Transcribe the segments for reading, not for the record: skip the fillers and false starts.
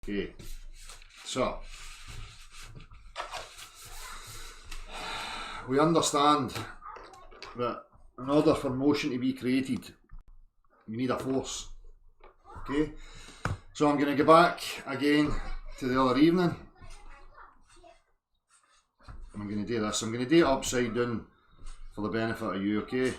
Okay, so we understand that in order for motion to be created, you need a force. Okay, so I'm going to go back again to the other evening. I'm going to do this. I'm going to do it upside down for the benefit of you, okay?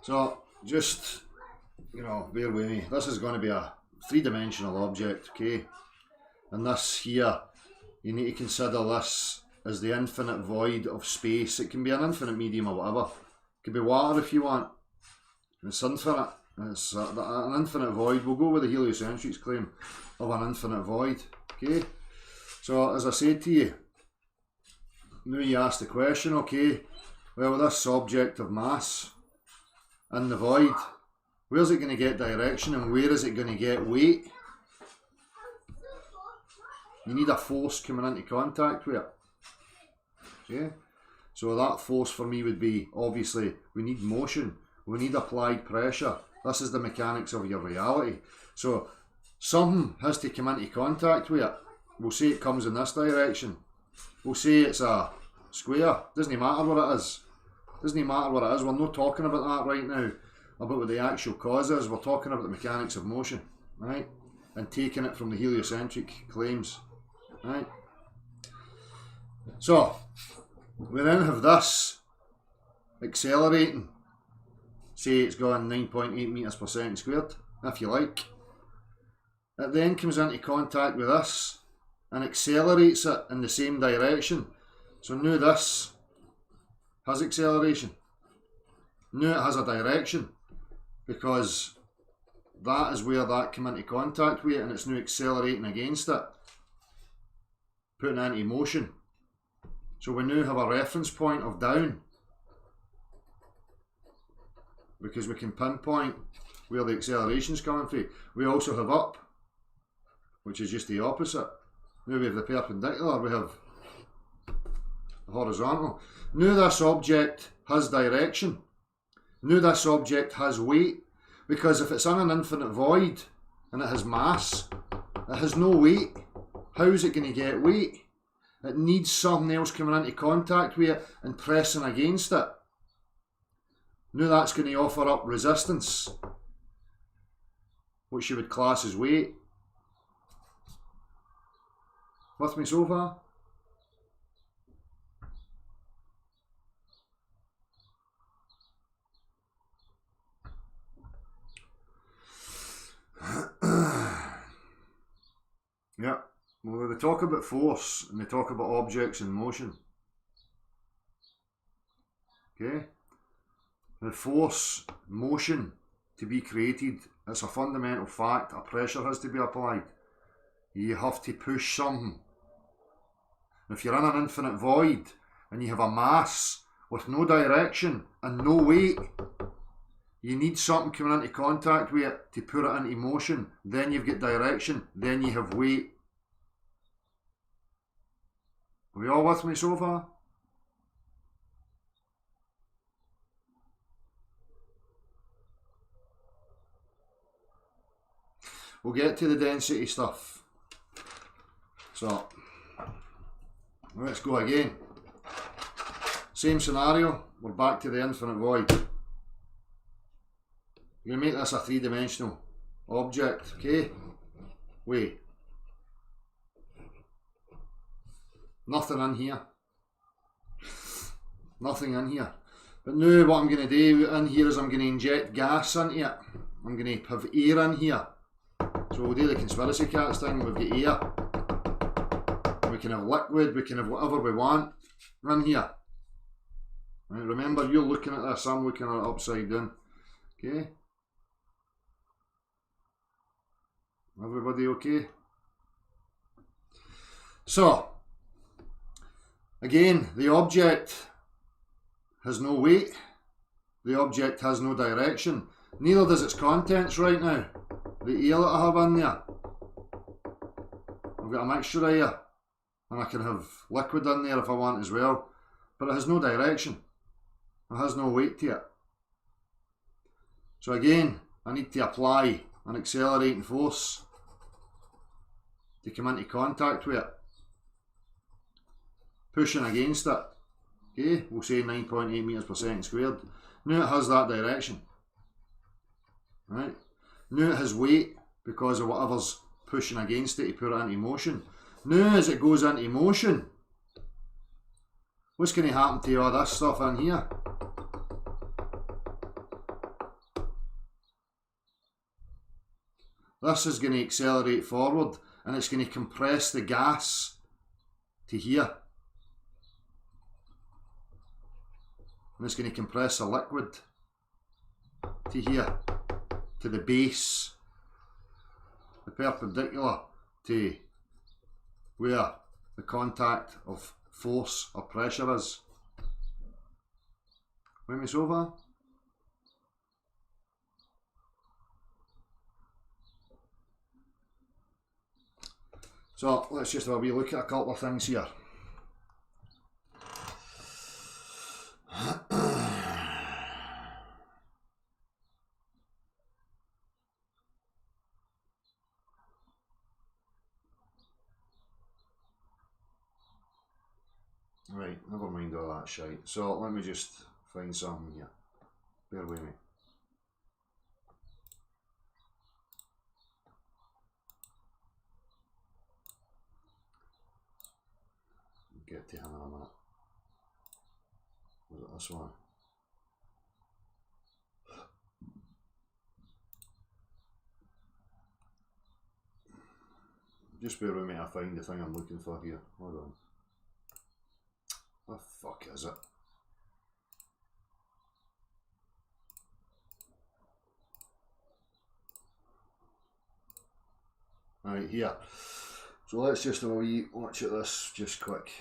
So, just, bear with me. This is going to be a three-dimensional object, okay? And this here, you need to consider this as the infinite void of space. It can be an infinite medium or whatever. It could be water if you want. It's infinite. It's an infinite void. We'll go with the heliocentrics claim of an infinite void, okay? So, as I said to you, now you ask the question, okay, well, this object of mass in the void, where's it going to get direction and where is it going to get weight? You need a force coming into contact with it. Okay? So that force for me would be, obviously, we need motion, we need applied pressure. This is the mechanics of your reality. So something has to come into contact with it. We'll say it comes in this direction. We'll say it's a square. Doesn't matter what it is. Doesn't matter what it is. We're not talking about that right now, about what the actual cause is. We're talking about the mechanics of motion, right? And taking it from the heliocentric claims, right? So, we then have this accelerating. Say it's gone 9.8 meters per second squared, if you like. It then comes into contact with this and accelerates it in the same direction. So now this has acceleration. Now it has a direction because that is where that came into contact with it and it's now accelerating against it, putting it into motion. So we now have a reference point of down because we can pinpoint where the acceleration is coming from. We also have up, which is just the opposite. Now we have the perpendicular, we have the horizontal. Now this object has direction. Now this object has weight, because if it's in an infinite void and it has mass, it has no weight. How is it going to get weight? It needs something else coming into contact with it and pressing against it. Now that's going to offer up resistance, which you would class as weight. With me so far? Yeah, well, they talk about force and they talk about objects in motion. Okay? The force, motion to be created, it's a fundamental fact. A pressure has to be applied. You have to push something. If you're in an infinite void and you have a mass with no direction and no weight, you need something coming into contact with it to put it into motion. Then you've got direction, then you have weight. Are we all with me so far? We'll get to the density stuff. So, let's go again. Same scenario, we're back to the infinite void. You're going to make this a three-dimensional object, okay? Wait. Nothing in here. Nothing in here. But now what I'm going to do in here is I'm going to inject gas into it. I'm going to have air in here. So we'll do the conspiracy cats thing. We've got air. We can have liquid. We can have whatever we want in here. Right, remember, you're looking at this. I'm looking at it upside down. Okay? Everybody okay? So, again, the object has no weight. The object has no direction. Neither does its contents right now. The air that I have in there. I've got a mixture of air. And I can have liquid in there if I want as well. but it has no direction. It has no weight to it. So again, I need to apply an accelerating force to come into contact with it, pushing against it. Okay, we'll say 9.8 meters per second squared. Now it has that direction. Right? Now it has weight because of whatever's pushing against it to put it into motion. Now as it goes into motion, what's going to happen to all this stuff in here? This is going to accelerate forward and it's going to compress the gas to here. And it's going to compress the liquid to here, to the base, the perpendicular to where the contact of force or pressure is. With me so far? So let's just have a wee look at a couple of things here. Right, never mind all that shite. So let me just find something here. Bear with me. Get to him in a minute. Was it this one? Just bear with me, I find the thing I'm looking for here. Hold on. What the fuck is it? Right, here. So let's just have a wee watch at this just quick.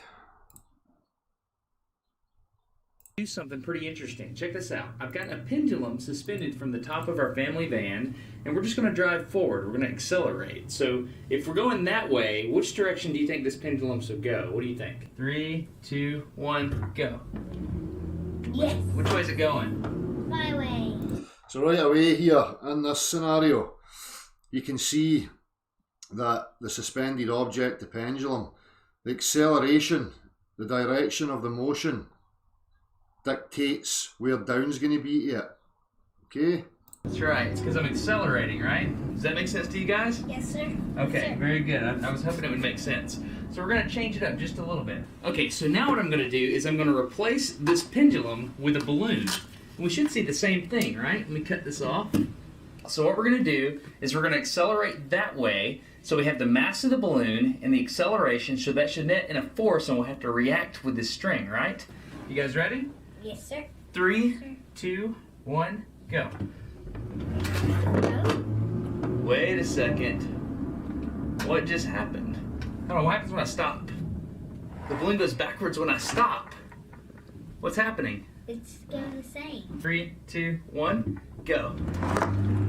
Do something pretty interesting. Check this out. I've got a pendulum suspended from the top of our family van, and we're just going to drive forward. We're going to accelerate. So if we're going that way, which direction do you think this pendulum should go? What do you think? 3, 2, 1, go. Yes. Which way is it going? My way. So right away here in this scenario, you can see that the suspended object, the pendulum, the acceleration, the direction of the motion dictates where down's going to be to it. Okay? That's right. It's because I'm accelerating, right? Does that make sense to you guys? Yes, sir. Okay, Yes, sir. very good. I was hoping it would make sense. So we're going to change it up just a little bit. Okay, so now what I'm going to do is I'm going to replace this pendulum with a balloon. We should see the same thing, right? Let me cut this off. So what we're going to do is we're going to accelerate that way. So we have the mass of the balloon and the acceleration, so that should net in a force, and we'll have to react with this string, right? You guys ready? Yes, sir. 3, 2, 1, go. Go. Wait a second. What just happened? I don't know, what happens when I stop? The balloon goes backwards when I stop. What's happening? It's going the same. 3, 2, 1, go.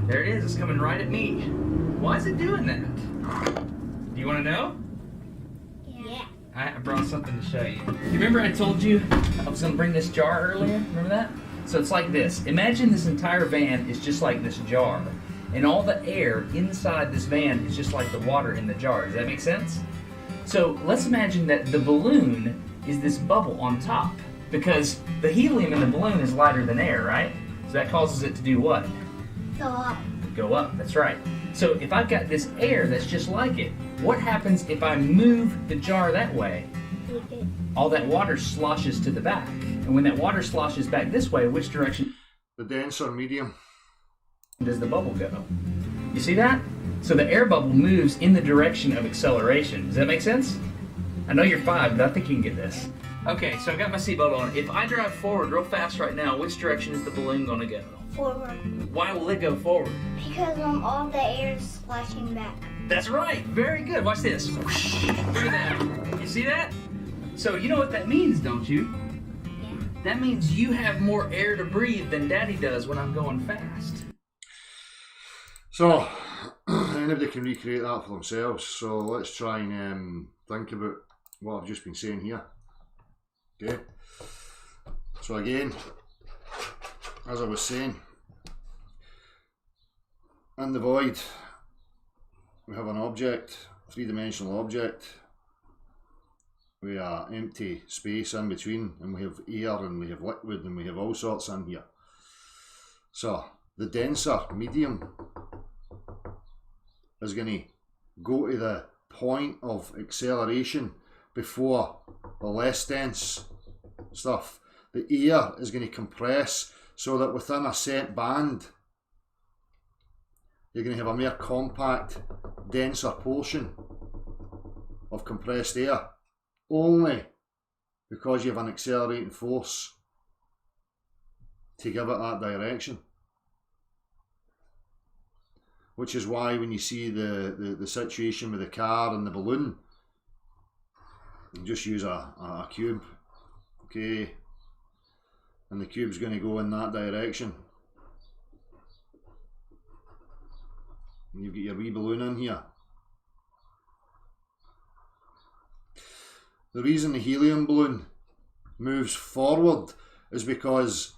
There it is, it's coming right at me. Why is it doing that? Do you want to know? Yeah. I brought something to show you. You remember I told you I was going to bring this jar earlier? Remember that? So it's like this. Imagine this entire van is just like this jar. And all the air inside this van is just like the water in the jar. Does that make sense? So let's imagine that the balloon is this bubble on top. Because the helium in the balloon is lighter than air, right? So that causes it to do what? Go up. Go up, that's right. So if I've got this air that's just like it, what happens if I move the jar that way? All that water sloshes to the back. And when that water sloshes back this way, which direction The denser medium. does the bubble go? You see that? So the air bubble moves in the direction of acceleration. Does that make sense? I know you're 5, but I think you can get this. Okay, so I've got my seatbelt on. If I drive forward real fast right now, which direction is the balloon going to go? Forward. Why will it go forward? Because all the air is splashing back. That's right. Very good. Watch this. Look at that. You see that? So you know what that means, don't you? Yeah. That means you have more air to breathe than Daddy does when I'm going fast. So anybody can recreate that for themselves. So let's try and think about what I've just been saying here. Okay. So again, as I was saying, in the void we have an object, three-dimensional object, with an empty space in between, and we have air and we have liquid and we have all sorts in here. So the denser medium is going to go to the point of acceleration before the less dense stuff. The air is going to compress so that within a set band you're going to have a more compact, denser portion of compressed air, only because you have an accelerating force to give it that direction. Which is why when you see the situation with the car and the balloon, you just use a cube, okay, and the cube's going to go in that direction. And you've got your wee balloon in here. The reason the helium balloon moves forward is because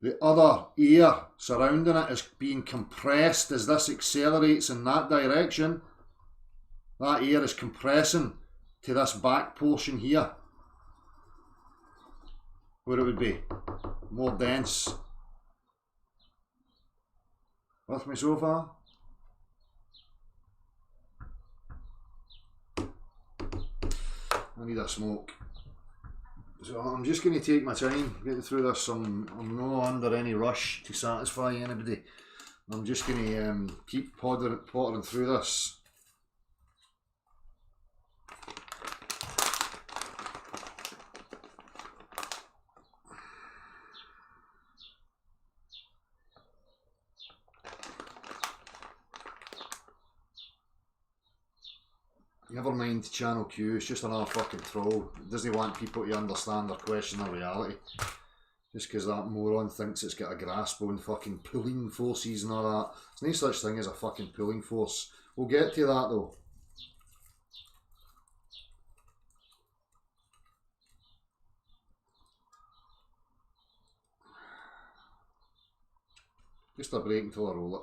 the other air surrounding it is being compressed as this accelerates in that direction. That air is compressing to this back portion here, where it would be more dense. With me so far? I need a smoke. So I'm just going to take my time getting through this. I'm not under any rush to satisfy anybody. I'm just going to keep pottering through this. Never mind Channel Q, it's just another fucking troll. It doesn't want people to understand or question their reality. Just because that moron thinks it's got a grasp on fucking pulling forces and all that. There's no such thing as a fucking pulling force. We'll get to that though. Just a break until I roll it.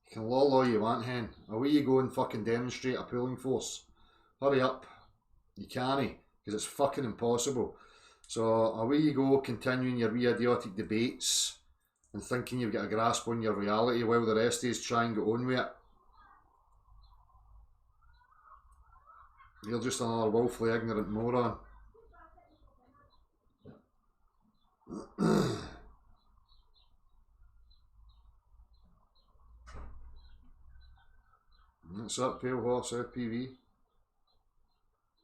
You can lol all you want, hen. Away you go and fucking demonstrate a pulling force. Hurry up. You can't, because it's fucking impossible. So away you go, continuing your wee idiotic debates and thinking you've got a grasp on your reality while the rest of us try and get on with it. You're just another willfully ignorant moron. That's it, Pale Horse FPV.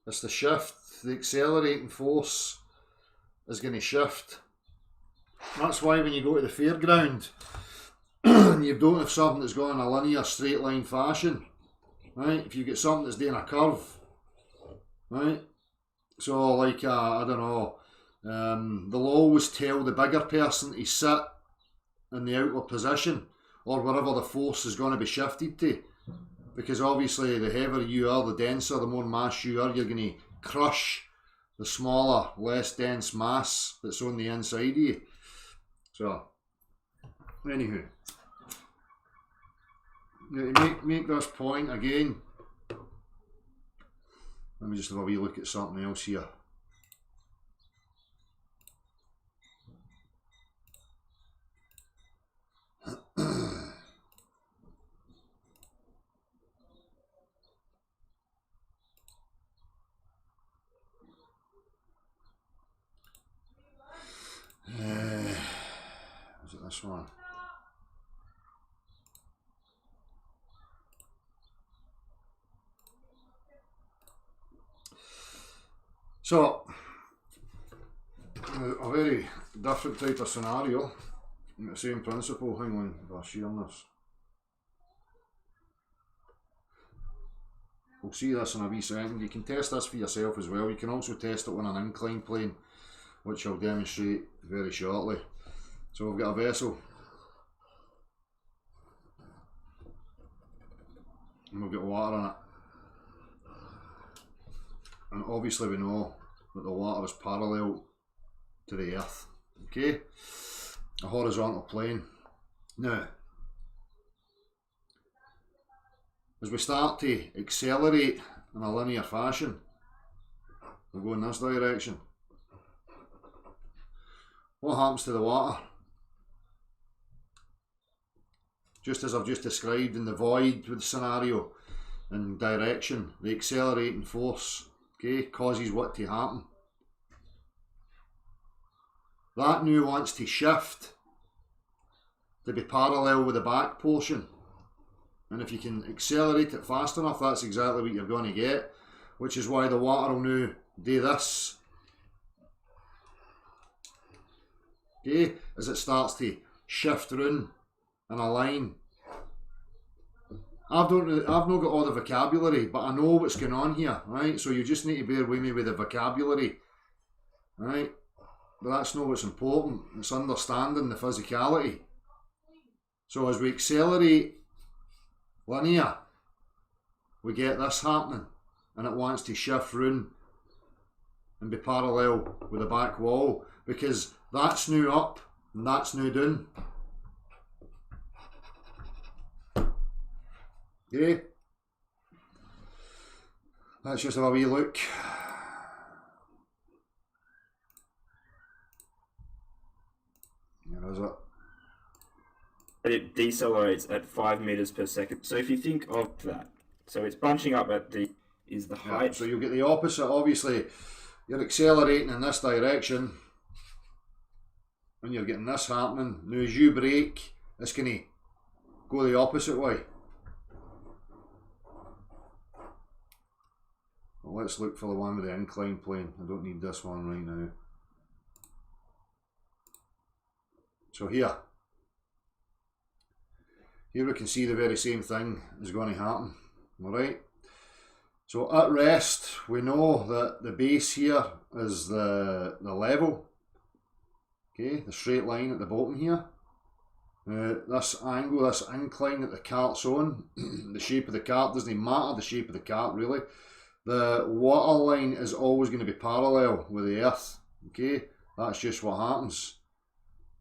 It's the shift, the accelerating force is going to shift. That's why when you go to the fairground and you don't have something that's going in a linear straight line fashion, right? If you get something that's doing a curve, right? So like, I don't know, they'll always tell the bigger person to sit in the outward position or wherever the force is going to be shifted to. Because obviously the heavier you are, the denser, the more mass you are, you're going to crush the smaller, less dense mass that's on the inside of you. So, anywho, to make this point again, let me just have a wee look at something else here. Was it this one? So, a very different type of scenario, the same principle. Hang on, if I share this. We'll see this in a wee second. You can test this for yourself as well. You can also test it on an inclined plane, which I'll demonstrate very shortly. So we've got a vessel, and we've got water in it. and obviously we know that the water is parallel to the earth, okay? A horizontal plane. Now, as we start to accelerate in a linear fashion, we'll go in this direction. What happens to the water? Just as I've just described in the void with the scenario and direction, the accelerating force, okay, causes what to happen? That now wants to shift to be parallel with the back portion. And if you can accelerate it fast enough, that's exactly what you're going to get, which is why the water will now do this. Okay, as it starts to shift around and align. I've not got all the vocabulary, but I know what's going on here, right? So you just need to bear with me with the vocabulary, right? But that's not what's important. It's understanding the physicality. So as we accelerate linear, we get this happening, and it wants to shift round and be parallel with the back wall, because that's now up and that's now down. Okay, let's just have a wee look. Where is it? It decelerates at 5 meters per second. So if you think of that, so it's bunching up at the height. Yeah, so you'll get the opposite. Obviously, you're accelerating in this direction, and you're getting this happening. Now, as you brake, it's going to go the opposite way. Well, let's look for the one with the incline plane. I don't need this one right now. So here we can see the very same thing is going to happen. Alright, so at rest we know that the base here is the level, okay, the straight line at the bottom here. This angle, this incline that the cart's on, the shape of the cart doesn't matter, the shape of the cart really. The water line is always going to be parallel with the earth, okay, that's just what happens.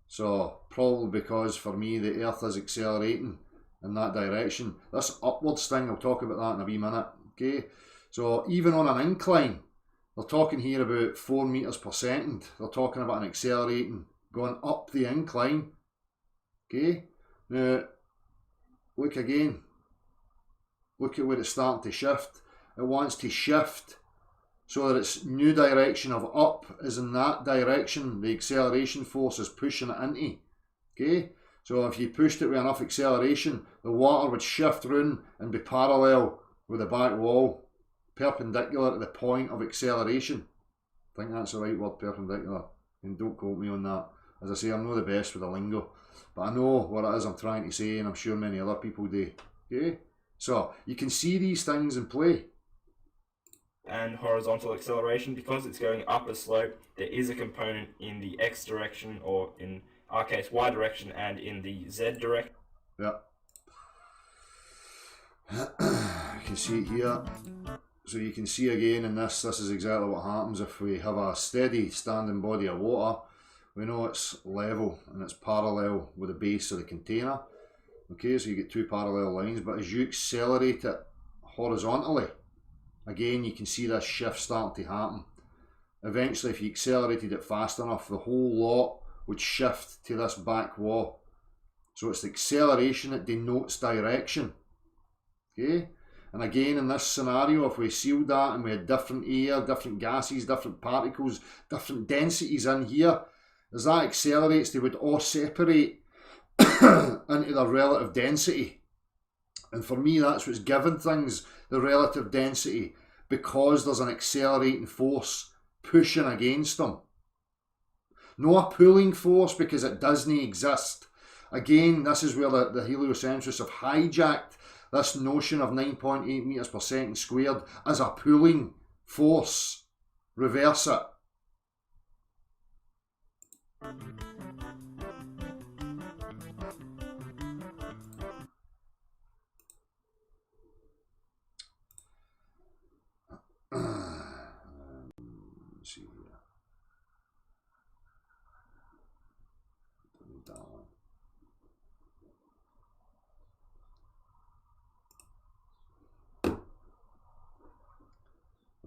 So probably because for me the earth is accelerating in that direction. This upwards thing, I'll talk about that in a wee minute, okay. So even on an incline, they're talking here about 4 meters per second. They're talking about an accelerating, going up the incline, okay. Now, look again. Look at where it's starting to shift. It wants to shift so that its new direction of up is in that direction the acceleration force is pushing it into, okay. So if you pushed it with enough acceleration, the water would shift round and be parallel with the back wall, perpendicular to the point of acceleration. I think that's the right word, perpendicular, and don't quote me on that. As I say, I'm not the best with the lingo, but I know what it is I'm trying to say, and I'm sure many other people do, okay. So you can see these things in play. And horizontal acceleration, because it's going up a slope, there is a component in the X direction, or in our case Y direction, and in the Z direction. Yeah. You can see it here. So you can see again in this is exactly what happens if we have a steady standing body of water. We know it's level and it's parallel with the base of the container. Okay, so you get two parallel lines, but as you accelerate it horizontally, again you can see this shift starting to happen. Eventually, if you accelerated it fast enough, the whole lot would shift to this back wall. So it's the acceleration that denotes direction. Okay, and again in this scenario, if we sealed that and we had different air, different gases, different particles, different densities in here, as that accelerates, they would all separate into their relative density. And for me, that's what's given things the relative density, because there's an accelerating force pushing against them. Not a pulling force, because it doesn't exist. Again, this is where the heliocentrists have hijacked this notion of 9.8 meters per second squared as a pulling force. Reverse it.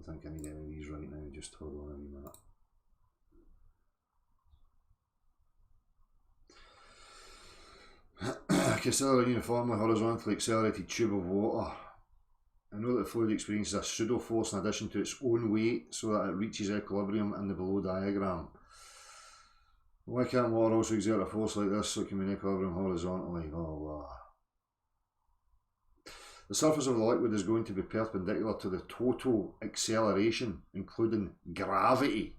don't think I need any of these right now, just hold on a wee minute. Consider a uniformly horizontally accelerated tube of water. I know that the fluid experiences a pseudo force in addition to its own weight so that it reaches equilibrium in the below diagram. Why can't water also exert a force like this so it can be in equilibrium horizontally? Blah, blah. The surface of the liquid is going to be perpendicular to the total acceleration, including gravity.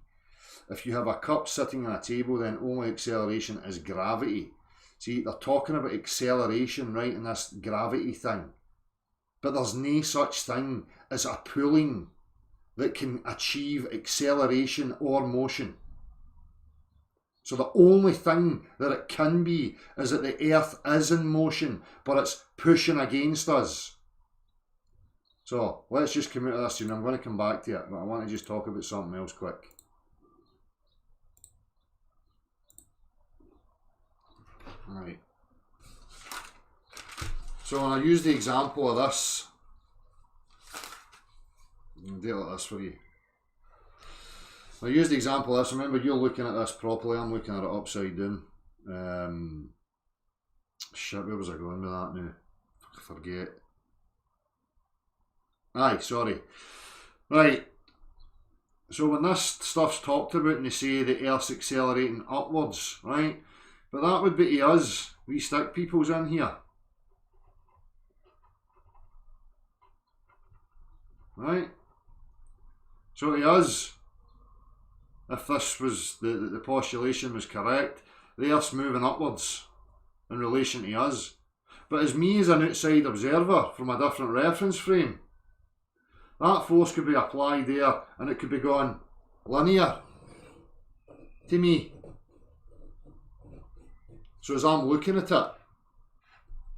If you have a cup sitting on a table, then only acceleration is gravity. See, they're talking about acceleration, right, in this gravity thing. But there's no such thing as a pulling that can achieve acceleration or motion. So the only thing that it can be is that the earth is in motion, but it's pushing against us. So let's just come out of this soon. I'm going to come back to it, but I want to just talk about something else quick. Right. So when I use the example of this, I'll do it like this for you. When I use the example of this, remember you're looking at this properly, I'm looking at it upside down. Shit, where was I going with that now? Forget. Aye, sorry. Right. So when this stuff's talked about and they say the Earth's accelerating upwards, right? But that would be to us, we stick peoples in here. Right? So to us, if this was, the postulation was correct, the Earth's moving upwards in relation to us. But as me as an outside observer from a different reference frame, that force could be applied there and it could be going linear to me. So as I'm looking at it,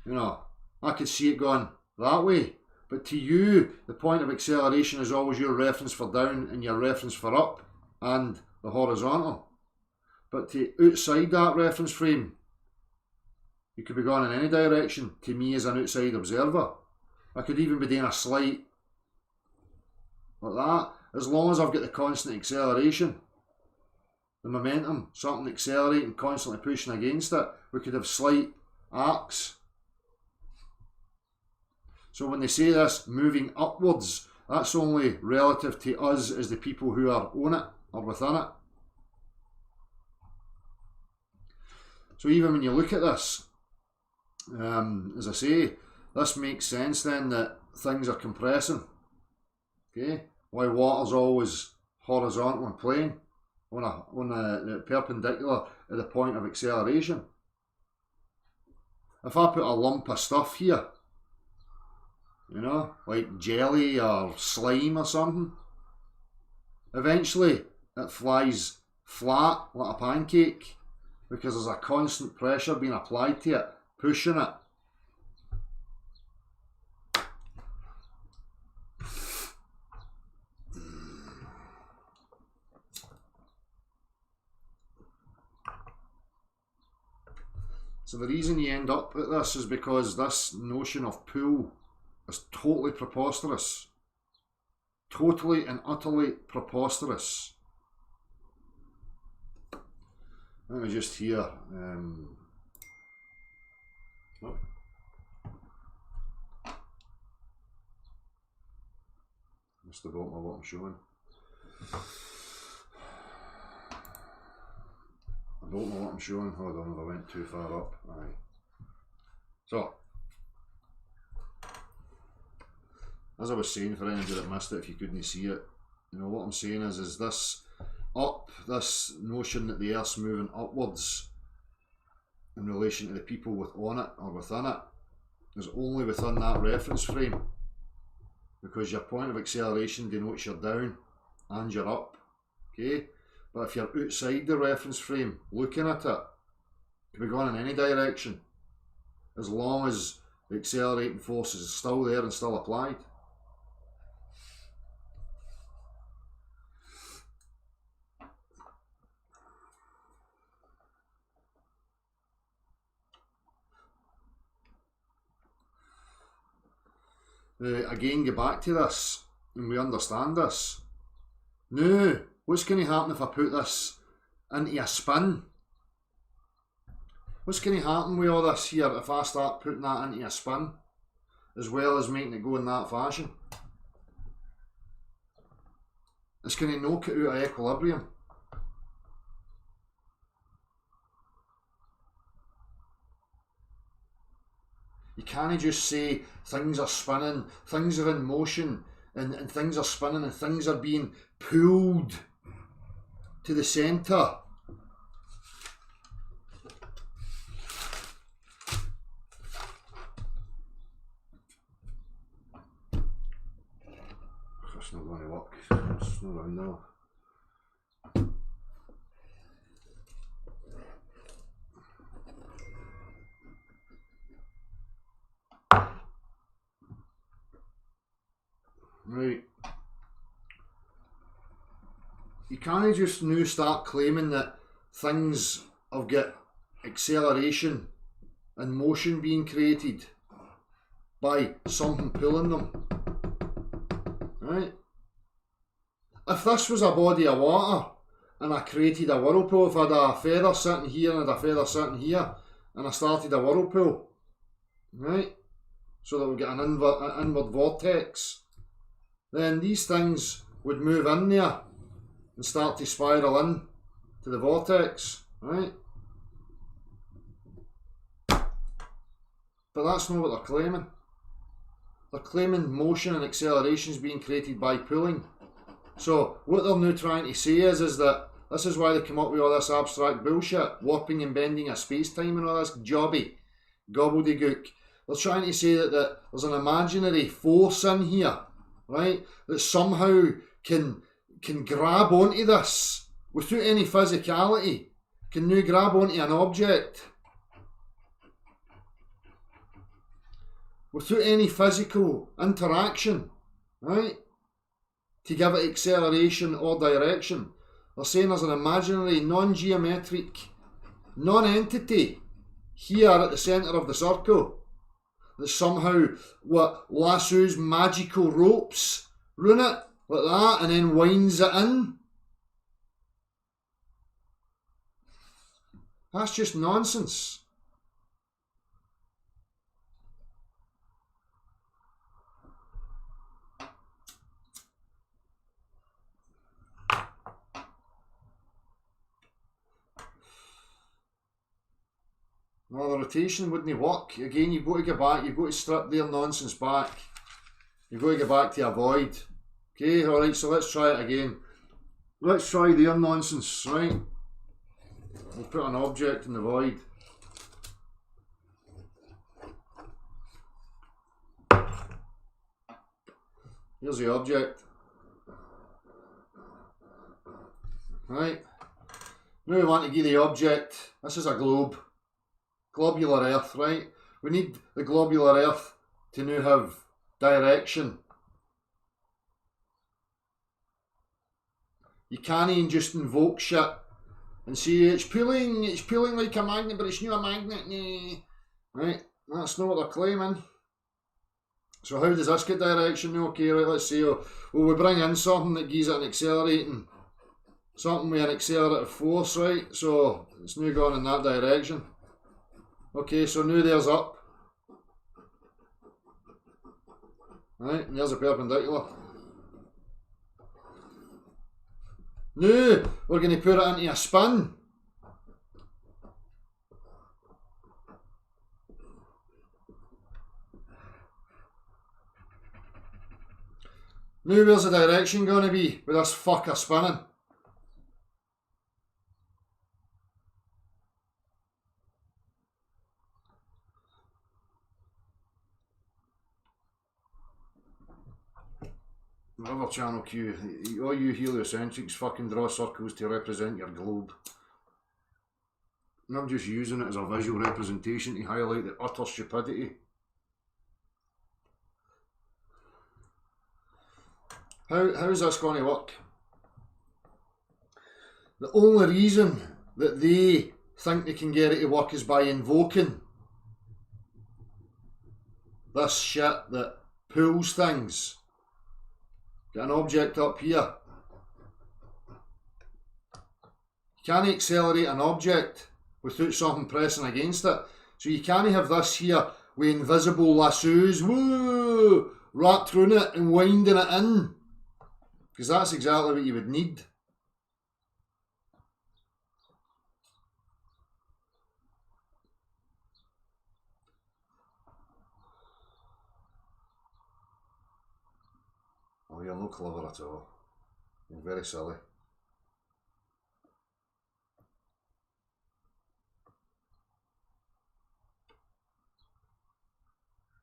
you know, I could see it going that way. But to you, the point of acceleration is always your reference for down and your reference for up and the horizontal. But to outside that reference frame, you could be going in any direction to me as an outside observer. I could even be doing a slight like that, as long as I've got the constant acceleration, the momentum, something accelerating, constantly pushing against it, we could have slight arcs. So when they say this moving upwards, that's only relative to us as the people who are on it or within it. So even when you look at this, as I say, this makes sense then that things are compressing. Okay, why water's always horizontal and plane on the perpendicular at the point of acceleration. If I put a lump of stuff here, you know, like jelly or slime or something, eventually it flies flat like a pancake because there's a constant pressure being applied to it, pushing it. So the reason you end up at this is because this notion of pull is totally preposterous. Totally and utterly preposterous. Let me just here. Must have bought my what I'm showing. I don't know what I'm showing. Hold on, if I went too far up. Aye. So, as I was saying, for anybody that missed it, if you couldn't see it, you know what I'm saying is this up, this notion that the Earth's moving upwards in relation to the people on it or within it is only within that reference frame, because your point of acceleration denotes you're down and you're up. Okay. But if you're outside the reference frame, looking at it, you can be going in any direction, as long as the accelerating force is still there and still applied. Again, go back to this. and we understand this. Now, what's going to happen if I put this into a spin? What's going to happen with all this here if I start putting that into a spin, as well as making it go in that fashion? It's going to knock it out of equilibrium. You can't just say things are spinning, things are in motion, and things are spinning and things are being pulled to the centre. It's not going to work. It's not around now. Right. You can't just now start claiming that things have got acceleration and motion being created by something pulling them. Right? If this was a body of water and I created a whirlpool, if I had a feather sitting here and I had a feather sitting here and I started a whirlpool, right? So that we get an inward vortex, then these things would move in there and start to spiral in to the vortex, right? But that's not what they're claiming. They're claiming motion and acceleration is being created by pulling. So what they're now trying to say is that this is why they come up with all this abstract bullshit, warping and bending of space-time and all this jobby gobbledygook. They're trying to say that there's an imaginary force in here, right, that somehow can grab onto this without any physicality, can now grab onto an object without any physical interaction, right, to give it acceleration or direction. They're saying there's an imaginary, non-geometric, non-entity here at the centre of the circle that somehow lassos magical ropes round it like that and then winds it in. That's just nonsense. Well, the rotation wouldn't work. Again, you've got to go back, you've got to strip their nonsense back. You've got to go back to a void. Okay, alright, so let's try it again. Let's try their nonsense, right? We'll put an object in the void. Here's the object. Right. Now we want to give the object, this is a globe. Globular Earth, right? We need the globular Earth to now have direction. You can't just invoke shit and say it's pulling like a magnet, but it's not a magnet. Nah. Right? That's not what they're claiming. So how does this get direction? Okay, right, let's see. Well, we bring in something that gives it an accelerating, something with an accelerative force, right? So it's now going in that direction. Okay, so now there's up. Right, and there's a perpendicular. Now we're going to put it into a spin. Now where's the direction going to be with this fucker spinning? Another channel Q, all you heliocentrics fucking draw circles to represent your globe. And I'm just using it as a visual representation to highlight the utter stupidity. How is this going to work? The only reason that they think they can get it to work is by invoking this shit that pulls things. Get an object up here. You can't accelerate an object without something pressing against it. So you can't have this here with invisible lassos, woo, wrapped around it and winding it in. Because that's exactly what you would need. Oh, you're no clever at all. You're very silly.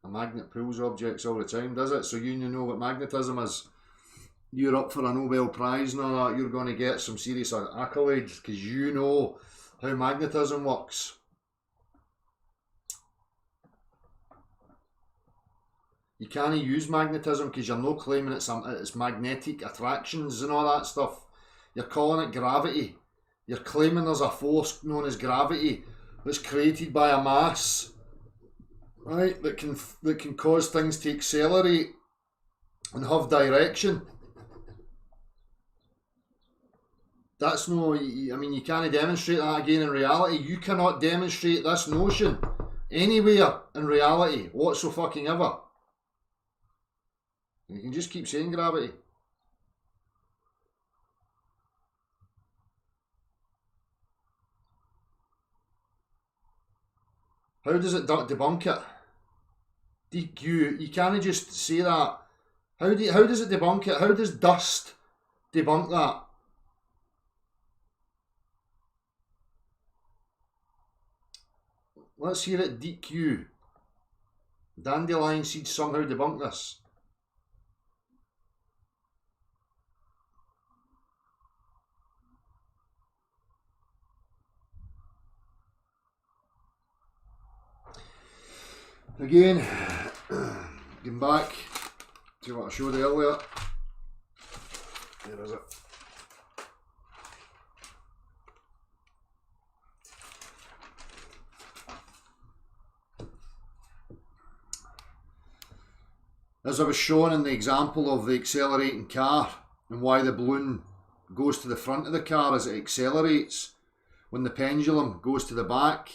A magnet pulls objects all the time, does it? So you know what magnetism is. You're up for a Nobel Prize and all that. You're going to get some serious accolades because you know how magnetism works. You can't use magnetism because you're not claiming it's magnetic attractions and all that stuff. You're calling it gravity. You're claiming there's a force known as gravity that's created by a mass, right? That can cause things to accelerate and have direction. That's no. I mean, you can't demonstrate that again in reality. You cannot demonstrate this notion anywhere in reality whatsoever. You can just keep saying gravity. How does it debunk it? DQ, you can't just say that. How does it debunk it? How does dust debunk that? Let's hear it, DQ. Dandelion seeds somehow debunk this. Again, getting back to what I showed you earlier. Where is it? As I was shown in the example of the accelerating car and why the balloon goes to the front of the car as it accelerates when the pendulum goes to the back,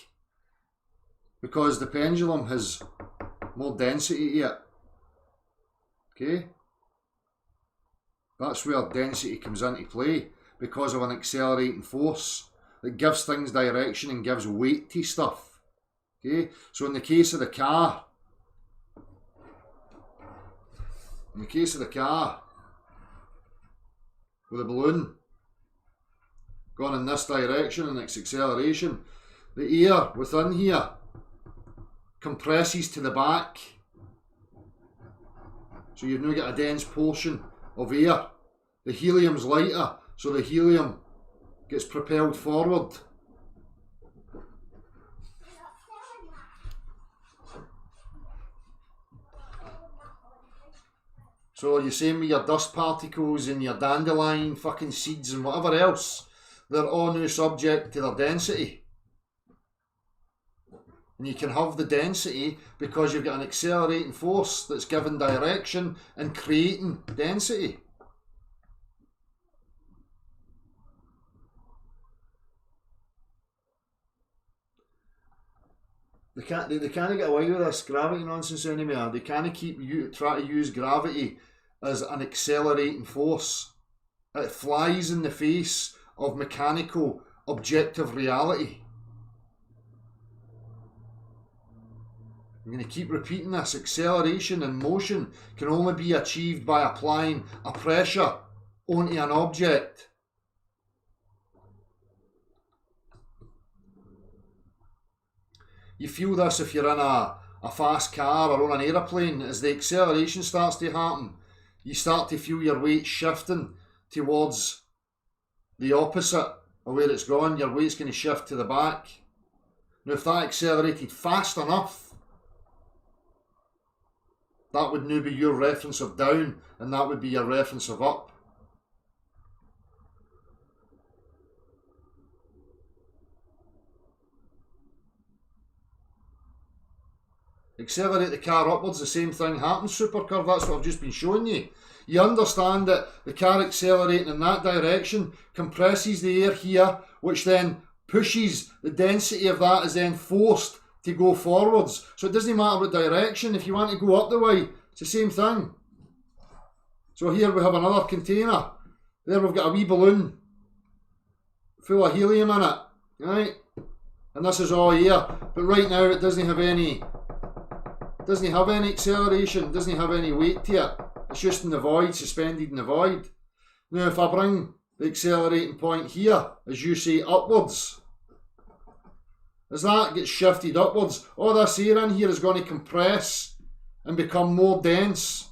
because the pendulum has more density to it. Okay? That's where density comes into play, because of an accelerating force that gives things direction and gives weight to stuff. Okay? So in the case of the car, with a balloon going in this direction and its acceleration, the air within here compresses to the back, so you've now got a dense portion of air. The helium's lighter, so the helium gets propelled forward. So you're saying with your dust particles and your dandelion fucking seeds and whatever else, they're all now subject to their density. And you can have the density because you've got an accelerating force that's given direction and creating density. They can't get away with this gravity nonsense anymore. They can't try to use gravity as an accelerating force. It flies in the face of mechanical, objective reality. I'm going to keep repeating this. Acceleration and motion can only be achieved by applying a pressure onto an object. You feel this if you're in a fast car or on an aeroplane. As the acceleration starts to happen, you start to feel your weight shifting towards the opposite of where it's going. Your weight's going to shift to the back. Now if that accelerated fast enough, that would now be your reference of down, and that would be your reference of up. Accelerate the car upwards, the same thing happens, supercurve. That's what I've just been showing you. you understand that the car accelerating in that direction compresses the air here, which then pushes, the density of that is then forced to go forwards. So it doesn't matter what direction. If you want to go up the way, it's the same thing. So here we have another container. There we've got a wee balloon full of helium in it, right? And this is all air. But right now it doesn't have any acceleration, doesn't have any weight to it. It's just in the void, suspended in the void. Now if I bring the accelerating point here, as you say, upwards, as that gets shifted upwards, all this air in here is going to compress and become more dense,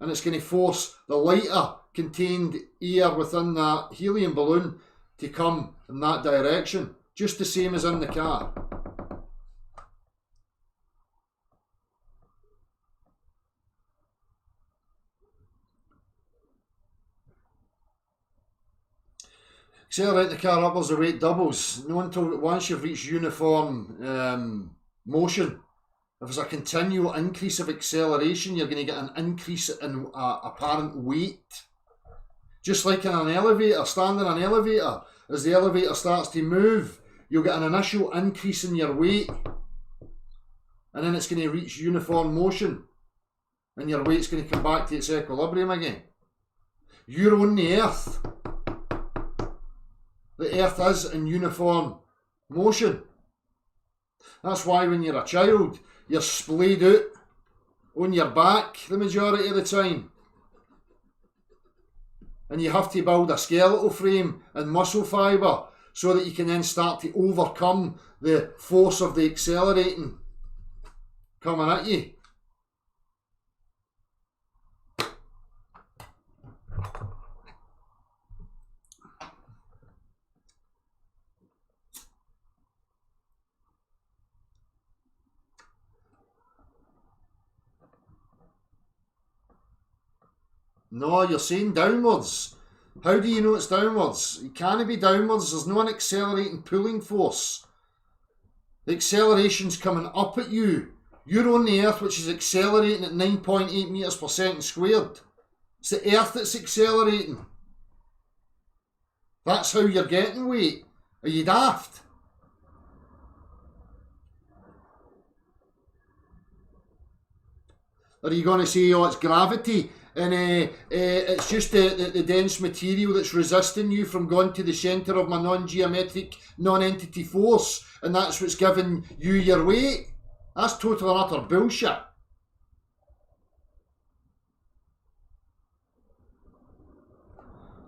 and it's going to force the lighter contained air within that helium balloon to come in that direction, just the same as in the car. Accelerate the car upwards, the rate doubles. No until once you've reached uniform motion. If there's a continual increase of acceleration, you're going to get an increase in apparent weight. Just like in an elevator, standing in an elevator, as the elevator starts to move, you'll get an initial increase in your weight. And then it's going to reach uniform motion. And your weight's going to come back to its equilibrium again. You're on the Earth. The Earth is in uniform motion. That's why when you're a child, you're splayed out on your back the majority of the time. And you have to build a skeletal frame and muscle fibre so that you can then start to overcome the force of the accelerating coming at you. No, you're saying downwards. How do you know it's downwards? It can't be downwards. There's no an accelerating pulling force. The acceleration's coming up at you. You're on the Earth, which is accelerating at 9.8 metres per second squared. It's the Earth that's accelerating. That's how you're getting weight. Are you daft? Or are you going to say, oh, it's gravity? And it's just the dense material that's resisting you from going to the centre of my non-geometric, non-entity force, and that's what's giving you your weight. That's total and utter bullshit.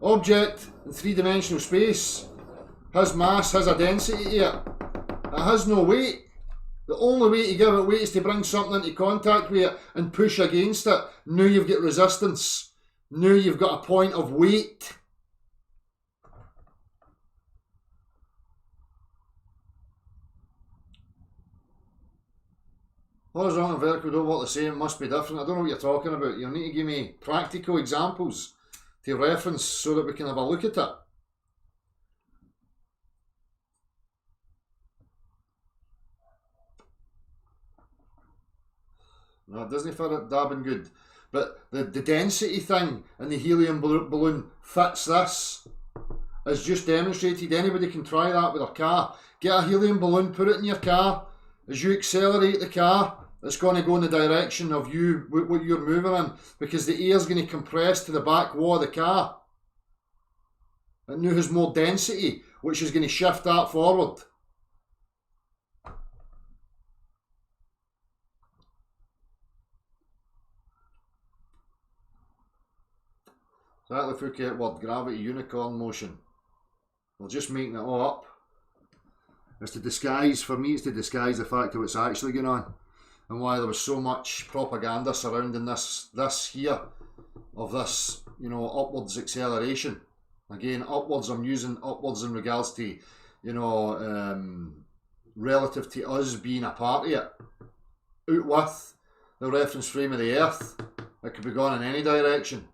Object in three-dimensional space has mass, has a density to it. It has no weight. The only way to give it weight is to bring something into contact with it and push against it. Now you've got resistance. Now you've got a point of weight. Horizontal and vertical don't work the same, it must be different. I don't know what you're talking about. You'll need to give me practical examples to reference so that we can have a look at it. No, it doesn't fit it dabbing good. But the density thing in the helium balloon fits this. As just demonstrated, anybody can try that with their car. Get a helium balloon, put it in your car. As you accelerate the car, it's going to go in the direction of you, what you're moving in, because the air is going to compress to the back wall of the car. It now has more density, which is going to shift that forward. Exactly, Phuket word, gravity, unicorn motion. We're just making it all up. It's to disguise, for me, it's to disguise the fact of what's actually going on and why there was so much propaganda surrounding this here, of this, you know, upwards acceleration. Again, upwards, I'm using upwards in regards to, you know, relative to us being a part of it. Out with the reference frame of the Earth, it could be gone in any direction.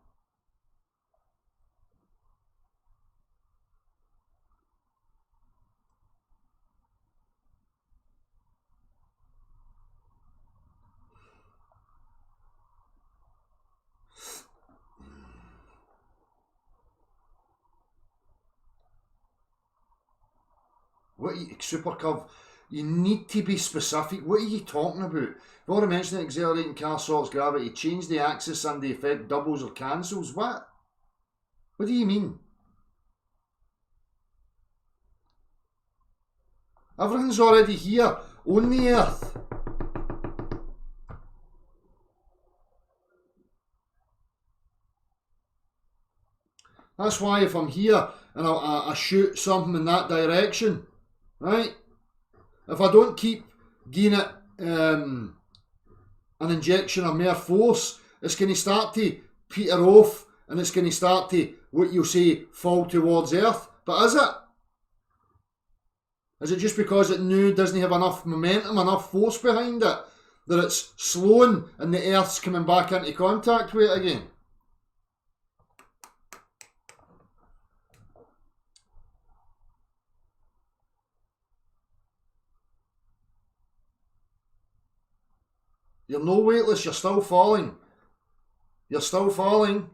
super curve? You need to be specific. What are you talking about? You've already mentioned that accelerating car sorts gravity. Change the axis and the effect doubles or cancels. What? What do you mean? Everything's already here on the Earth. That's why if I'm here and I shoot something in that direction, right? If I don't keep giving it an injection of more force, it's going to start to peter off and it's going to start to, what you'll say, fall towards Earth. But is it? Is it just because it now doesn't have enough momentum, enough force behind it, that it's slowing and the Earth's coming back into contact with it again? You're no weightless, you're still falling. You're still falling.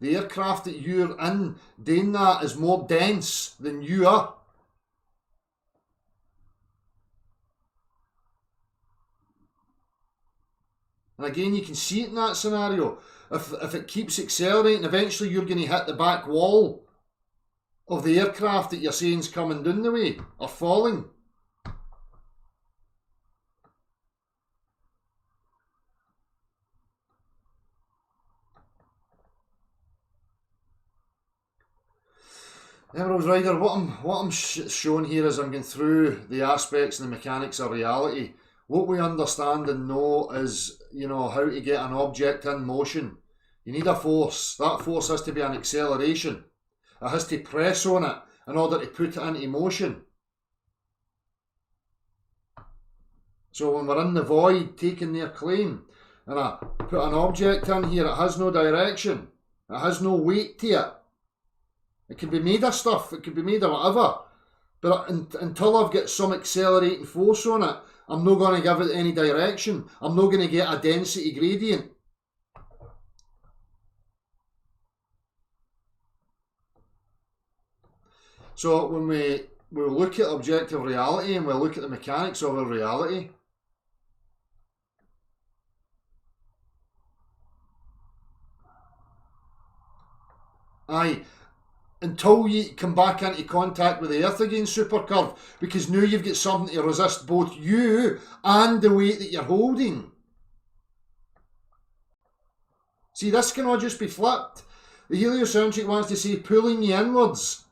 The aircraft that you're in doing that is more dense than you are. And again, you can see it in that scenario. If it keeps accelerating, eventually you're going to hit the back wall of the aircraft that you're saying is coming down the way, or falling. Emerald Rider, what I'm showing here is I'm going through the aspects and the mechanics of reality. What we understand and know is, you know, how to get an object in motion. You need a force. That force has to be an acceleration. It has to press on it in order to put it into motion. So when we're in the void taking their claim, and I put an object in here, it has no direction. It has no weight to it. It can be made of stuff, it can be made of whatever. But until I've got some accelerating force on it, I'm not going to give it any direction. I'm not going to get a density gradient. So when we look at objective reality and we look at the mechanics of our reality, until you come back into contact with the Earth again, super curve, because now you've got something to resist both you and the weight that you're holding. See, this cannot just be flipped. The heliocentric wants to say pulling you inwards.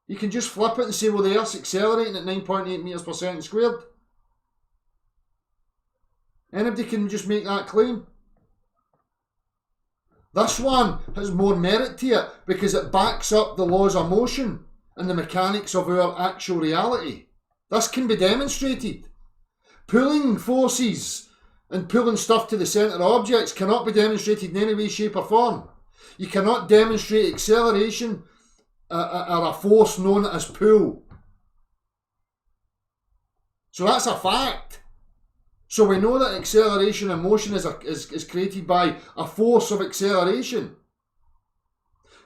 You can just flip it and say, well, the Earth's accelerating at 9.8 metres per second squared. Anybody can just make that claim. This one has more merit to it because it backs up the laws of motion and the mechanics of our actual reality. This can be demonstrated. Pulling forces and pulling stuff to the centre of objects cannot be demonstrated in any way, shape or form. You cannot demonstrate acceleration or a force known as pull. So that's a fact. So we know that acceleration and motion is created by a force of acceleration.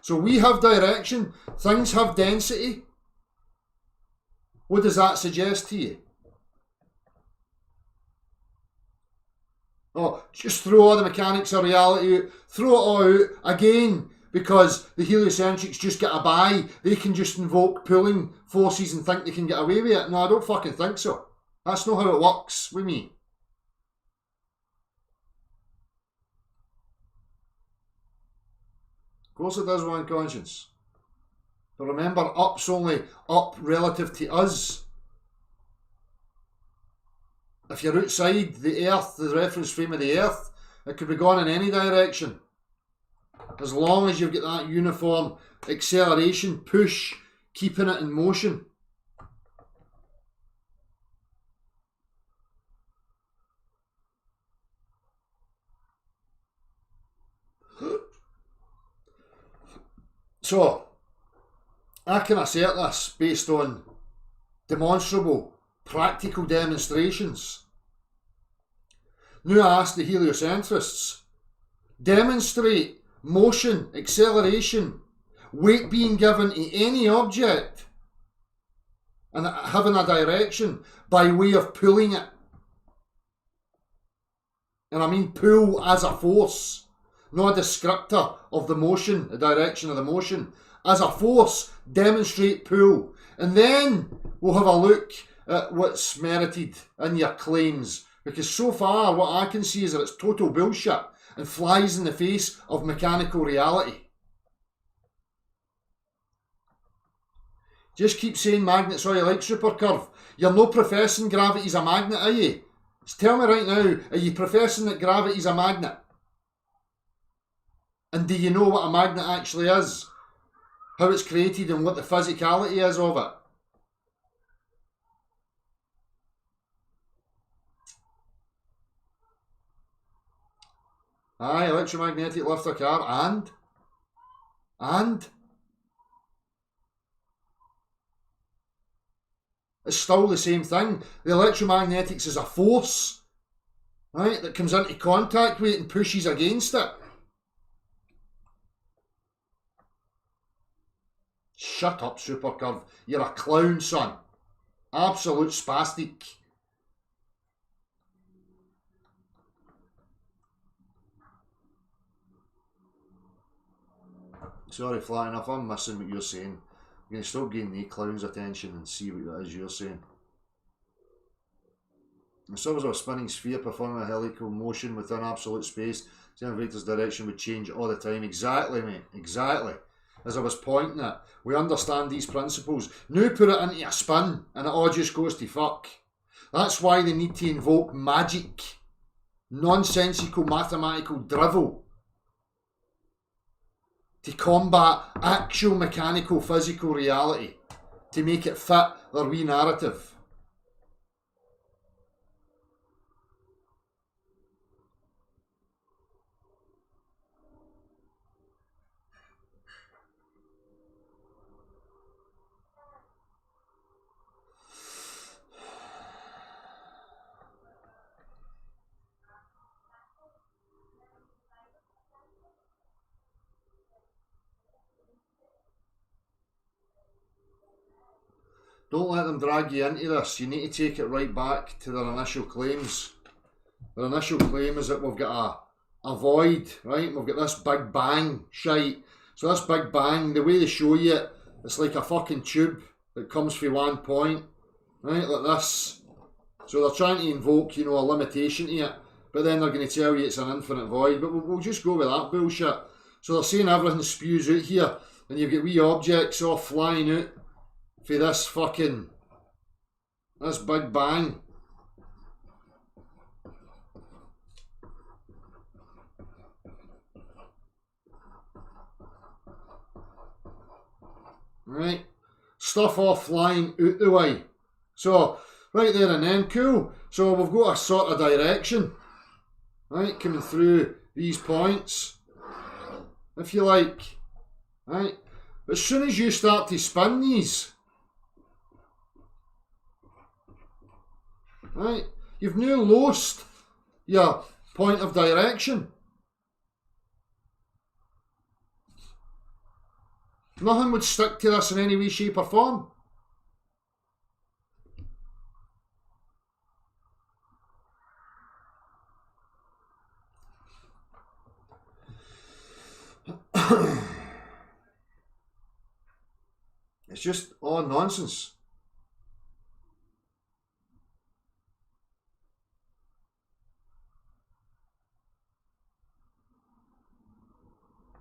So we have direction, things have density. What does that suggest to you? Oh, just throw all the mechanics of reality out, throw it all out again, because the heliocentrics just get a buy. They can just invoke pulling forces and think they can get away with it. No, I don't fucking think so. That's not how it works with me. Of course it does, one conscience. But remember, up's only up relative to us. If you're outside the Earth, the reference frame of the Earth, it could be gone in any direction. As long as you've got that uniform acceleration, push, keeping it in motion. So, I can assert this based on demonstrable, practical demonstrations. Now I ask the heliocentrists, demonstrate motion, acceleration, weight being given to any object and having a direction by way of pulling it. And I mean pull as a force, not a descriptor of the motion, the direction of the motion. As a force, demonstrate pull. And then we'll have a look at what's merited in your claims. Because so far, what I can see is that it's total bullshit and flies in the face of mechanical reality. Just keep saying magnets all you like, Supercurve. You're no professing gravity's a magnet, are you? Just tell me right now, are you professing that gravity's a magnet? And do you know what a magnet actually is? How it's created and what the physicality is of it? Aye, electromagnetic lift a car, and it's still the same thing. The electromagnetics is a force, right, that comes into contact with it and pushes against it. Shut up, Supercurve. You're a clown, son. Absolute spastic. Sorry, flying off. I'm missing what you're saying. I'm going to stop getting the clown's attention and see what it is you're saying. The surface of a spinning sphere performing a helical motion within absolute space. The vector's direction would change all the time. Exactly, mate. Exactly. As I was pointing at, we understand these principles. Now put it into a spin and it all just goes to fuck. That's why they need to invoke magic. Nonsensical mathematical drivel. To combat actual mechanical physical reality. To make it fit their wee narrative. Don't let them drag you into this. You need to take it right back to their initial claims. Their initial claim is that we've got a void, right? We've got this big bang shite. So this big bang, the way they show you it, it's like a fucking tube that comes from one point, right? Like this. So they're trying to invoke, you know, a limitation to it. But then they're going to tell you it's an infinite void. But we'll just go with that bullshit. So they're saying everything spews out here. And you've got wee objects all flying out. For this big bang. Right, stuff all flying out the way. So, right there and then, cool. So we've got a sort of direction, right, coming through these points, if you like, right. But as soon as you start to spin these, right, you've now lost your point of direction. Nothing would stick to this in any way, shape or form. It's just all nonsense.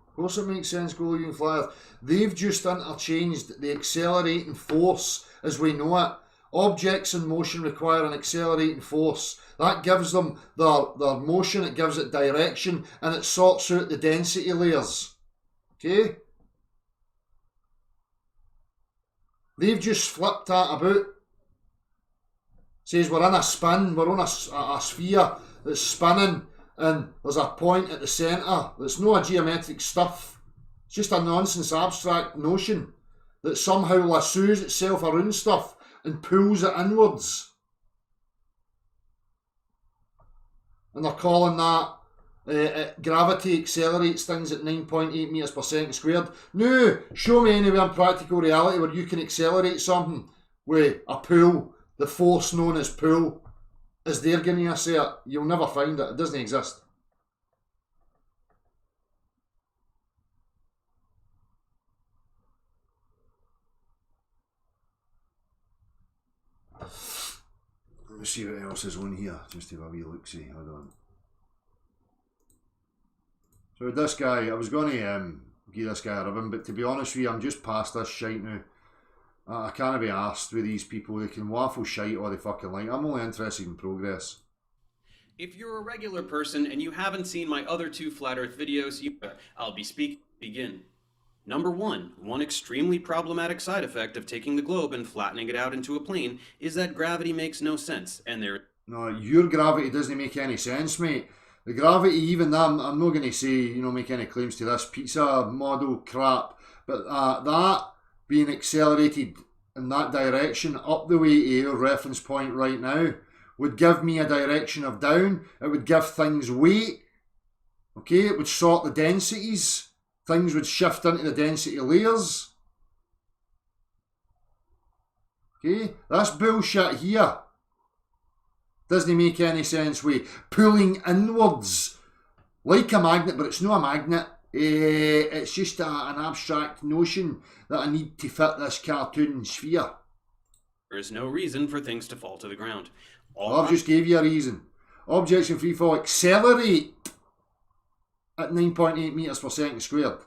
Of course it makes sense, Goliath Flyer. They've just interchanged the accelerating force as we know it. Objects in motion require an accelerating force. That gives them their motion, it gives it direction, and it sorts out the density layers. Okay? They've just flipped that about. Says we're in a spin, we're on a sphere that's spinning, and there's a point at the centre that's not a geometric stuff. It's just a nonsense abstract notion that somehow lassos itself around stuff and pulls it inwards. And they're calling that gravity accelerates things at 9.8 metres per second squared. No, show me anywhere in practical reality where you can accelerate something with a pull. The force known as pull is there going to assert. You'll never find it. It doesn't exist. Let me see what else is on here, just to have a wee look-see. Hold on. So with this guy, I was going to give this guy a ribbon, but to be honest with you, I'm just past this shite now. I can't be arsed with these people. They can waffle shite all they fucking like. I'm only interested in progress. If you're a regular person and you haven't seen my other 2 Flat Earth videos, I'll be begin. Number 1, one extremely problematic side effect of taking the globe and flattening it out into a plane is that gravity makes no sense, and No, your gravity doesn't make any sense, mate. The gravity, even that, I'm not going to say, make any claims to this pizza model crap, but that being accelerated in that direction up the way to your reference point right now would give me a direction of down. It would give things weight. Okay, it would sort the densities. Things would shift into the density layers. Okay, that's bullshit here. Doesn't make any sense with pulling inwards like a magnet, but it's not a magnet. It's just an abstract notion that I need to fit this cartoon sphere. there is no reason for things to fall to the ground. I've just gave you a reason. Objects in free fall accelerate at 9.8 metres per second squared.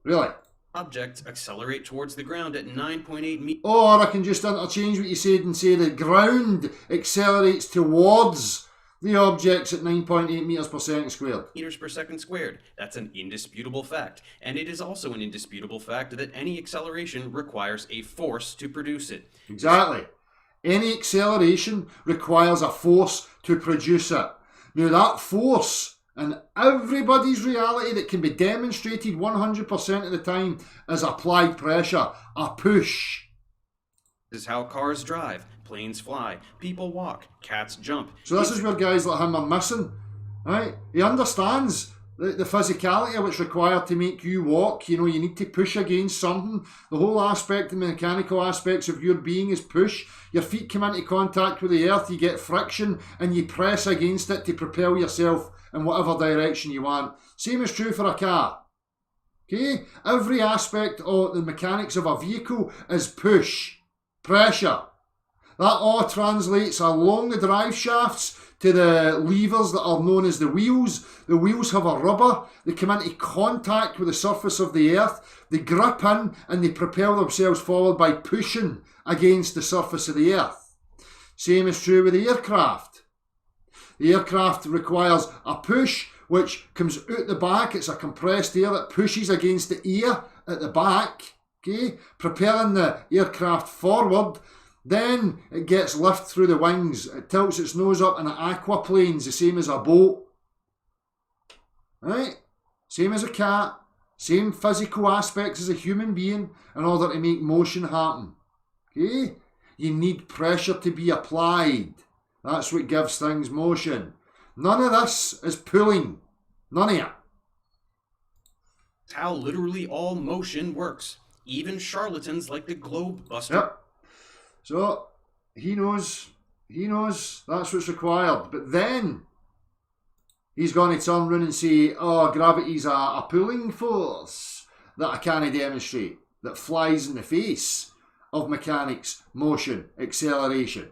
Really? Objects accelerate towards the ground at 9.8 Or I can just interchange what you said and say the ground accelerates towards the objects at 9.8 metres per second squared. meters per second squared. That's an indisputable fact. And it is also an indisputable fact that any acceleration requires a force to produce it. Exactly. Any acceleration requires a force to produce it. Now that force in everybody's reality that can be demonstrated 100% of the time is applied pressure, a push. This is how cars drive, planes fly, people walk, cats jump. So this is where guys like him are missing, right? He understands the physicality of what's required to make you walk. You need to push against something. The whole aspect, the mechanical aspects of your being is push. Your feet come into contact with the earth, you get friction, and you press against it to propel yourself in whatever direction you want. Same is true for a car. Okay? Every aspect of the mechanics of a vehicle is push, pressure. That all translates along the drive shafts to the levers that are known as the wheels. The wheels have a rubber. They come into contact with the surface of the earth. They grip in and they propel themselves forward by pushing against the surface of the earth. Same is true with the aircraft. The aircraft requires a push which comes out the back. It's a compressed air that pushes against the air at the back, okay, propelling the aircraft forward. Then it gets lift through the wings. It tilts its nose up and it aquaplanes, the same as a boat. Right? Same as a cat. Same physical aspects as a human being in order to make motion happen. Okay? You need pressure to be applied. That's what gives things motion. None of this is pulling. None of it. It's how literally all motion works. Even charlatans like the Globe Buster. Yep. So, he knows that's what's required. But then, he's going to turn around and say, oh, gravity's a pulling force that I can't demonstrate, that flies in the face of mechanics, motion, acceleration.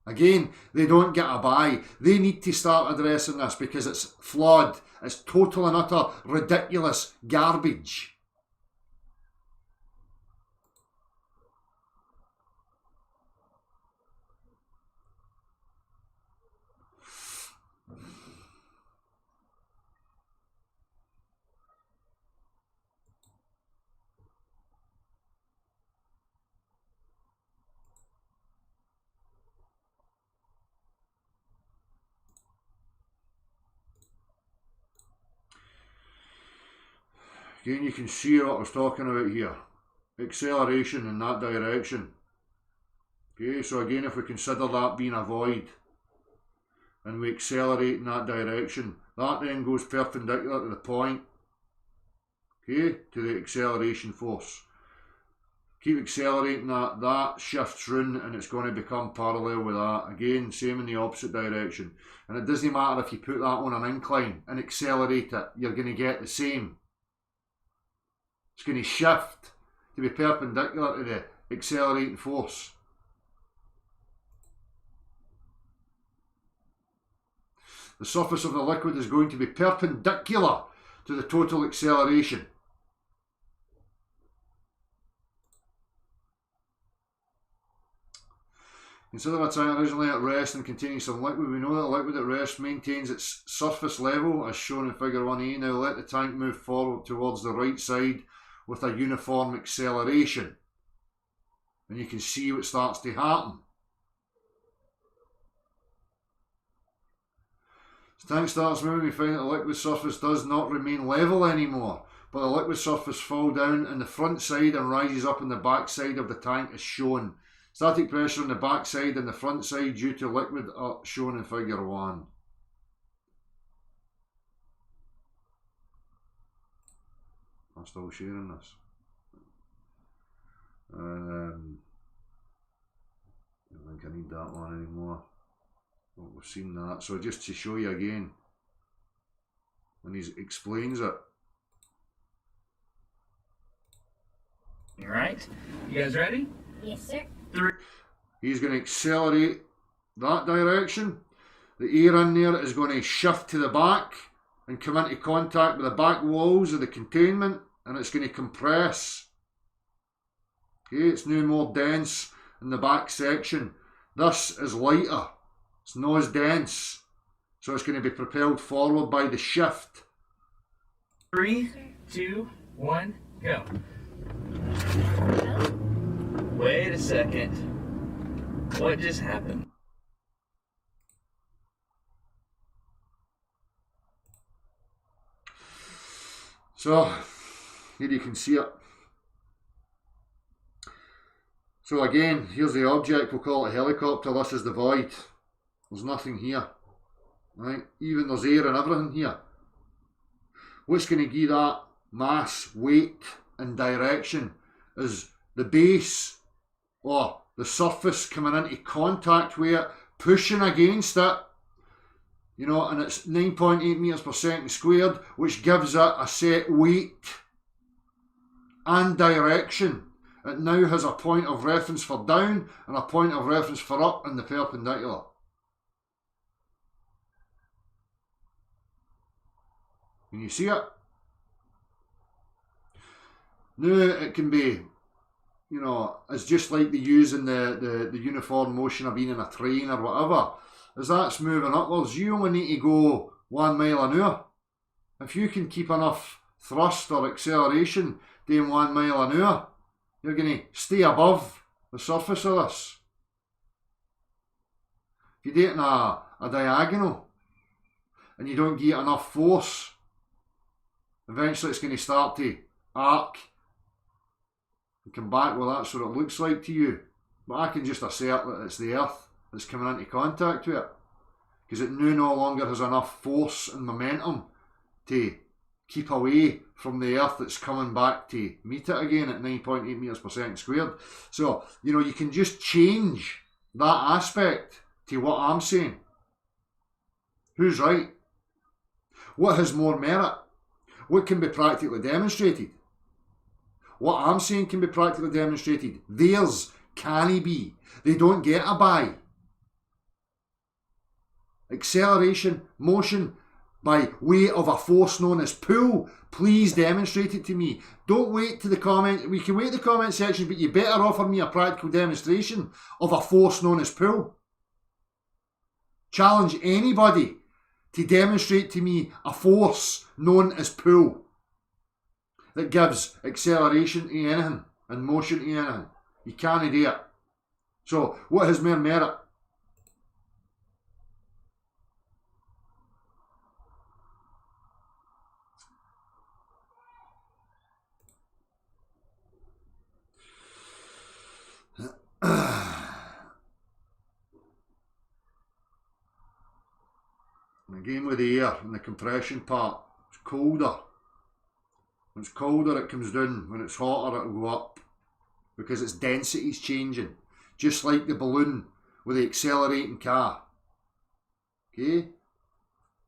Again, they don't get a buy. They need to start addressing this because it's flawed. It's total and utter ridiculous garbage. Again, you can see what I was talking about here. Acceleration in that direction. Okay, so again, if we consider that being a void, and we accelerate in that direction. That then goes perpendicular to the point, okay, to the acceleration force. Keep accelerating that, that shifts round and it's going to become parallel with that. Again, same in the opposite direction. And it doesn't matter if you put that on an incline and accelerate it, you're going to get the same. It's going to shift to be perpendicular to the accelerating force. The surface of the liquid is going to be perpendicular to the total acceleration. Consider a tank originally at rest and containing some liquid. We know that a liquid at rest maintains its surface level as shown in figure 1a. Now let the tank move forward towards the right side with a uniform acceleration. And you can see what starts to happen. As the tank starts moving, we find that the liquid surface does not remain level anymore, but the liquid surface falls down on the front side and rises up on the back side of the tank as shown. Static pressure on the back side and the front side due to liquid are shown in figure 1. I'm still sharing this. I don't think I need that one anymore. Well, we've seen that. So just to show you again, when he explains it. All right, you guys ready? Yes, sir. He's going to accelerate that direction. The air in there is going to shift to the back and come into contact with the back walls of the containment, and it's going to compress. Okay, it's now more dense in the back section. This is lighter. It's not as dense. So it's going to be propelled forward by the shift. 3, 2, 1, go. Wait a second. What just happened? So, here you can see it. So again, here's the object, we'll call it a helicopter, this is the void. There's nothing here. Right? Even there's air and everything here. What's going to give that mass, weight and direction is the base or the surface coming into contact with it, pushing against it, you know, and it's 9.8 meters per second squared, which gives it a set weight and direction. It now has a point of reference for down and a point of reference for up in the perpendicular. Can you see it? Now it can be, you know, it's just like they use in the uniform motion of being in a train or whatever. As that's moving upwards, you only need to go 1 mile an hour. If you can keep enough thrust or acceleration doing 1 mile an hour, you're going to stay above the surface of this. If you're doing a diagonal and you don't get enough force, eventually it's going to start to arc and come back. Well, that's what it looks like to you. But I can just assert that it's the earth that's coming into contact with it, because it no longer has enough force and momentum to keep away from the earth that's coming back to meet it again at 9.8 meters per second squared. So, you know, you can just change that aspect to what I'm saying. Who's right? What has more merit? What can be practically demonstrated? What I'm saying can be practically demonstrated. Theirs can't be. They don't get a buy. Acceleration, motion, by way of a force known as pull. Please demonstrate it to me. Don't wait to the comment. We can wait in the comment section, but you better offer me a practical demonstration of a force known as pull. Challenge anybody to demonstrate to me a force known as pull that gives acceleration to anything and motion to anything. You can't do it. So, what has more merit? again with the air and the compression part, it's colder. When it's colder it comes down, when it's hotter it'll go up because its density is changing, just like the balloon with the accelerating car. Okay?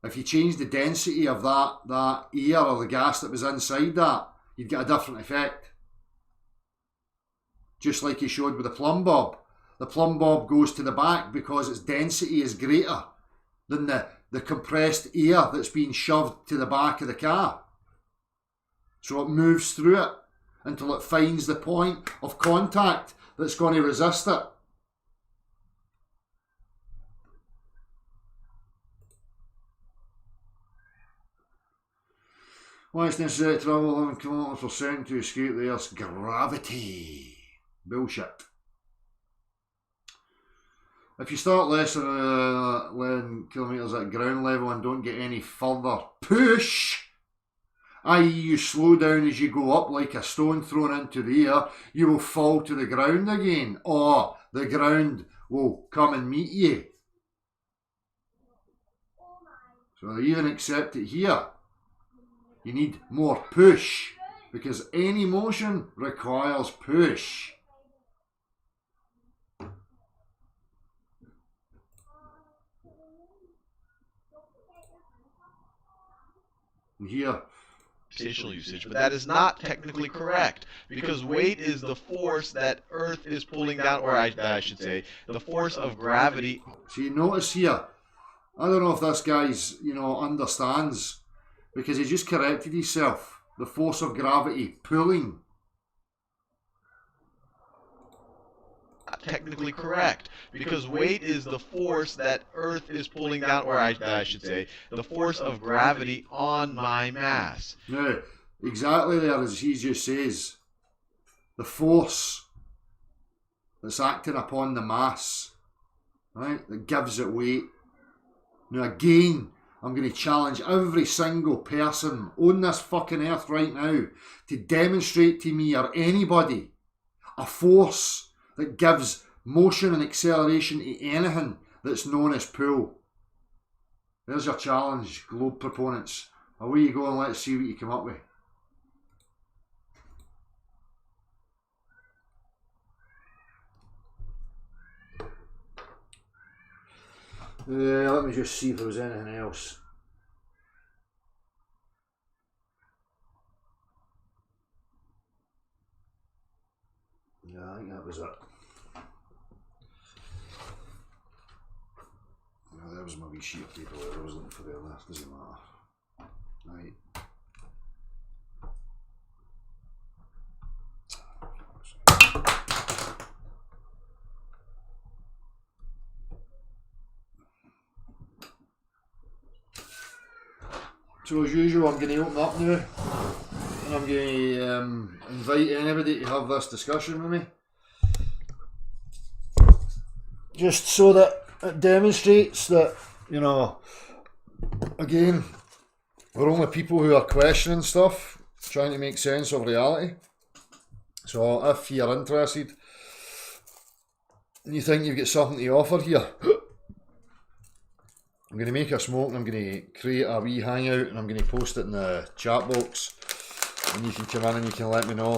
If you change the density of that air or the gas that was inside that, you'd get a different effect. Just like you showed with the plumb bob. The plumb bob goes to the back because its density is greater than the compressed air that's being shoved to the back of the car. So it moves through it until it finds the point of contact that's going to resist it. Why it's necessary to travel 11 kilometers per second to escape the Earth's gravity? Bullshit. If you start less than 11 kilometers at ground level and don't get any further push, i.e. you slow down as you go up like a stone thrown into the air, you will fall to the ground again, or the ground will come and meet you. So they even accept it here. You need more push, because any motion requires push. And here, gravitational usage, but that is not technically correct, because weight is the force that Earth is pulling down, or I should say, the force of gravity. see, notice here, I don't know if this guy's, understands, because he just corrected himself. The force of gravity pulling. Not technically correct, because weight is the force that Earth is pulling down, or I should say, the force of gravity on my mass. Now, exactly there as he just says, the force that's acting upon the mass, right, that gives it weight. Now again, I'm going to challenge every single person on this fucking earth right now to demonstrate to me or anybody a force that gives motion and acceleration to anything that's known as pull. There's your challenge, globe proponents. Away you go and let's see what you come up with. Let me just see if there was anything else. Yeah, I think that was it. Well, there was my wee sheet of paper there I was looking for there. That doesn't matter. Right. So as usual, I'm going to open up now, and I'm going to invite anybody to have this discussion with me, just so that it demonstrates that, again, we're only people who are questioning stuff, trying to make sense of reality. So if you're interested and you think you've got something to offer here, I'm going to make a smoke and I'm going to create a wee hangout and I'm going to post it in the chat box, and you can come in and you can let me know